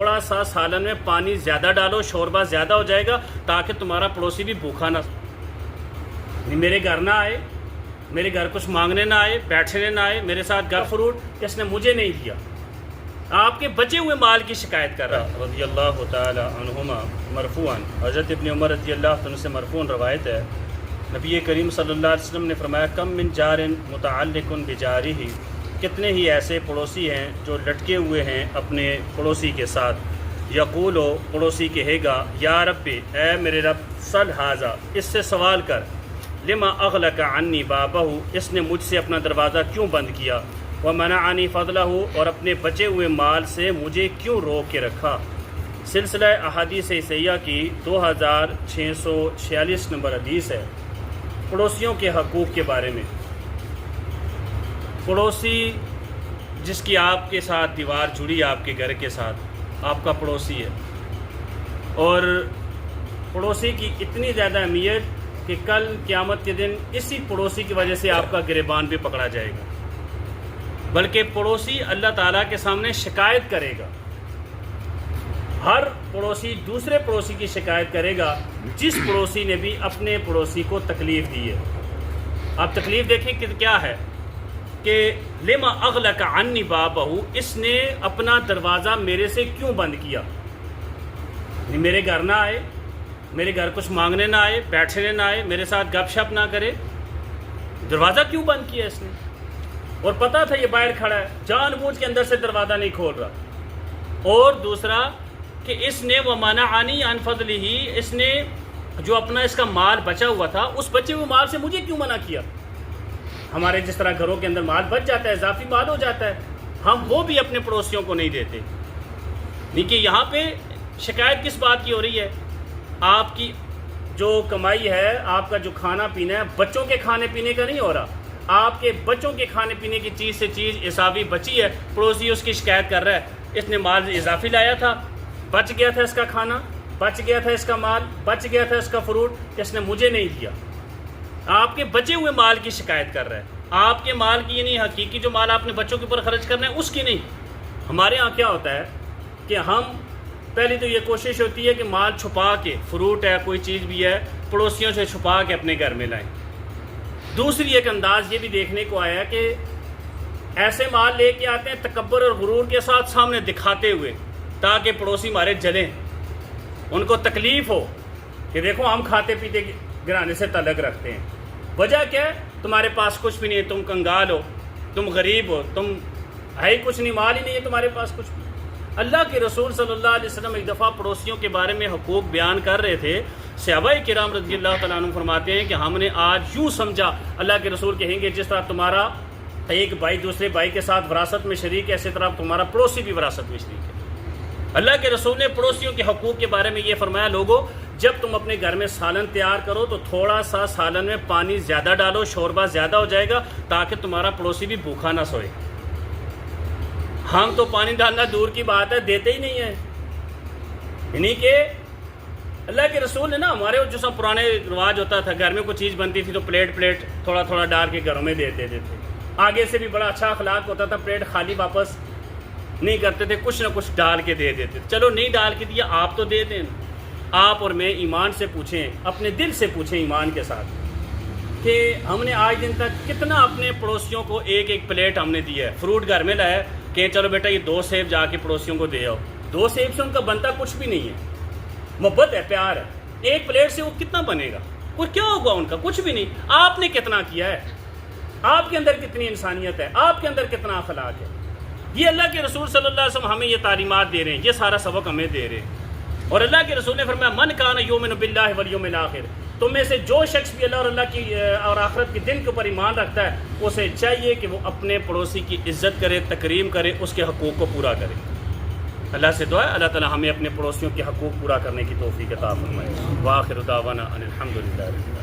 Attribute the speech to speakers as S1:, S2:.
S1: تھوڑا سا سالن میں پانی زیادہ ڈالو، شوربہ زیادہ ہو جائے گا تاکہ تمہارا پڑوسی بھی بھوکا نہ میرے گھر نہ آئے، میرے گھر کچھ مانگنے نہ آئے، بیٹھنے نہ آئے، میرے ساتھ گھر فروٹ اس نے مجھے نہیں دیا، آپ کے بچے ہوئے مال کی شکایت کر رہا ہے۔ رضی اللہ تعالی عنہما مرفوعاً، حضرت ابن عمر رضی اللہ عنہ سے مرفوعاً روایت ہے، نبی کریم صلی اللہ علیہ وسلم نے فرمایا کم من جار متعلق بجارہ، کتنے ہی ایسے پڑوسی ہیں جو لٹکے ہوئے ہیں اپنے پڑوسی کے ساتھ، یقولو پڑوسی کہے گا یا ربی اے میرے رب سل ھذا، اس سے سوال کر، لما اغلق عنی بابہ، اس نے مجھ سے اپنا دروازہ کیوں بند کیا، ومنعنی فضلہ، اور اپنے بچے ہوئے مال سے مجھے کیوں روک کے رکھا۔ سلسلہ احادیث صحیحہ کی 2646 نمبر حدیث ہے پڑوسیوں کے حقوق کے بارے میں۔ پڑوسی جس کی آپ کے ساتھ دیوار جڑی آپ کے گھر کے ساتھ، آپ کا پڑوسی ہے، اور پڑوسی کی اتنی زیادہ اہمیت کہ کل قیامت کے دن اسی پڑوسی کی وجہ سے آپ کا گریبان بھی پکڑا جائے گا، بلکہ پڑوسی اللہ تعالیٰ کے سامنے شکایت کرے گا۔ ہر پڑوسی دوسرے پڑوسی کی شکایت کرے گا جس پڑوسی نے بھی اپنے پڑوسی کو تکلیف دی ہے۔ آپ تکلیف دیکھیں کہ کیا ہے کہ لما اغلق عنی بابہ، اس نے اپنا دروازہ میرے سے کیوں بند کیا، میرے گھر نہ آئے، میرے گھر کچھ مانگنے نہ آئے، بیٹھنے نہ آئے، میرے ساتھ گپ شپ نہ کرے، دروازہ کیوں بند کیا اس نے، اور پتہ تھا یہ باہر کھڑا ہے، جان بوجھ کے اندر سے دروازہ نہیں کھول رہا۔ اور دوسرا کہ اس نے ومنعنی عن فضلہ، اس نے جو اپنا اس کا مال بچا ہوا تھا اس بچے ہوئے مال سے مجھے کیوں منع کیا۔ ہمارے جس طرح گھروں کے اندر مال بچ جاتا ہے، اضافی مال ہو جاتا ہے، ہم وہ بھی اپنے پڑوسیوں کو نہیں دیتے۔ دیکھیے یہاں پہ شکایت کس بات کی ہو رہی ہے، آپ کی جو کمائی ہے، آپ کا جو کھانا پینا ہے، بچوں کے کھانے پینے کا نہیں ہو رہا، آپ کے بچوں کے کھانے پینے کی چیز سے چیز اضافی بچی ہے، پڑوسی اس کی شکایت کر رہا ہے اس نے مال اضافی لایا تھا، بچ گیا تھا اس کا کھانا، بچ گیا تھا اس کا مال، بچ گیا تھا اس کا فروٹ، اس نے مجھے نہیں دیا۔ آپ کے بچے ہوئے مال کی شکایت کر رہا ہے، آپ کے مال کی نہیں، حقیقی جو مال آپ نے بچوں کے اوپر خرچ کرنا ہے اس کی نہیں۔ ہمارے ہاں کیا ہوتا ہے کہ ہم پہلی تو یہ کوشش ہوتی ہے کہ مال چھپا کے، فروٹ ہے کوئی چیز بھی ہے، پڑوسیوں سے چھپا کے اپنے گھر میں لائیں۔ دوسری ایک انداز یہ بھی دیکھنے کو آیا کہ ایسے مال لے کے آتے ہیں تکبر اور غرور کے ساتھ سامنے دکھاتے ہوئے، تاکہ پڑوسی ہمارے جلیں، ان کو تکلیف ہو کہ دیکھو ہم کھاتے پیتے گرانے سے تعلق رکھتے ہیں۔ وجہ کیا ہے، تمہارے پاس کچھ بھی نہیں ہے، تم کنگال ہو، تم غریب ہو، تم ہے ہی کچھ نہیں، مال ہی نہیں ہے تمہارے پاس کچھ بھی۔ اللہ کے رسول صلی اللہ علیہ وسلم ایک دفعہ پڑوسیوں کے بارے میں حقوق بیان کر رہے تھے، صحابہ کرام رضی اللہ تعالیٰ عنہ فرماتے ہیں کہ ہم نے آج یوں سمجھا، اللہ کے رسول کہیں گے جس طرح تمہارا ایک بھائی دوسرے بھائی کے ساتھ وراثت میں شریک ہے، اسی طرح تمہارا پڑوسی بھی وراثت میں شریک ہے۔ اللہ کے رسول نے پڑوسیوں کے حقوق کے بارے میں یہ فرمایا، لوگوں جب تم اپنے گھر میں سالن تیار کرو تو تھوڑا سا سالن میں پانی زیادہ ڈالو، شوربہ زیادہ ہو جائے گا تاکہ تمہارا پڑوسی بھی بھوکا نہ سوئے۔ ہم تو پانی ڈالنا دور کی بات ہے، دیتے ہی نہیں ہیں۔ یعنی کہ اللہ کے رسول نے نا، ہمارے جو سب پرانے رواج ہوتا تھا، گھر میں کوئی چیز بنتی تھی تو پلیٹ تھوڑا تھوڑا ڈال کے گھروں میں دیتے تھے، آگے سے بھی بڑا اچھا اخلاق ہوتا تھا، پلیٹ خالی واپس نہیں کرتے تھے، کچھ نہ کچھ ڈال کے دے دیتے۔ چلو نہیں ڈال کے دیا، آپ تو دے دیں۔ آپ اور میں ایمان سے پوچھیں، اپنے دل سے پوچھیں ایمان کے ساتھ کہ ہم نے آج دن تک کتنا اپنے پڑوسیوں کو ایک ایک پلیٹ ہم نے دی ہے۔ فروٹ گھر میں لایا کہ چلو بیٹا یہ 2 سیب جا کے پڑوسیوں کو دے آؤ، 2 سیب سے ان کا بنتا کچھ بھی نہیں ہے، محبت ہے، پیار ہے۔ ایک پلیٹ سے وہ کتنا بنے گا، کچھ کیا ہوگا ان کا، کچھ بھی نہیں۔ آپ نے کتنا کیا ہے، آپ کے اندر کتنی انسانیت ہے، آپ کے اندر کتنا اخلاق ہے۔ یہ اللہ کے رسول صلی اللہ علیہ وسلم ہمیں یہ تعلیمات دے رہے ہیں، یہ سارا سبق ہمیں دے رہے ہیں۔ اور اللہ کے رسول نے فرمایا من کان یؤمن باللہ والیوم الآخر، تم میں سے جو شخص بھی اللہ اور اللہ کی اور آخرت کے دن کے اوپر ایمان رکھتا ہے، اسے چاہیے کہ وہ اپنے پڑوسی کی عزت کرے، تکریم کرے، اس کے حقوق کو پورا کرے۔ اللہ سے دعا ہے اللہ تعالی ہمیں اپنے پڑوسیوں کے حقوق پورا کرنے کی توفیق عطا فرمائے۔ وآخر دعوانا ان الحمد للہ رب العالمین۔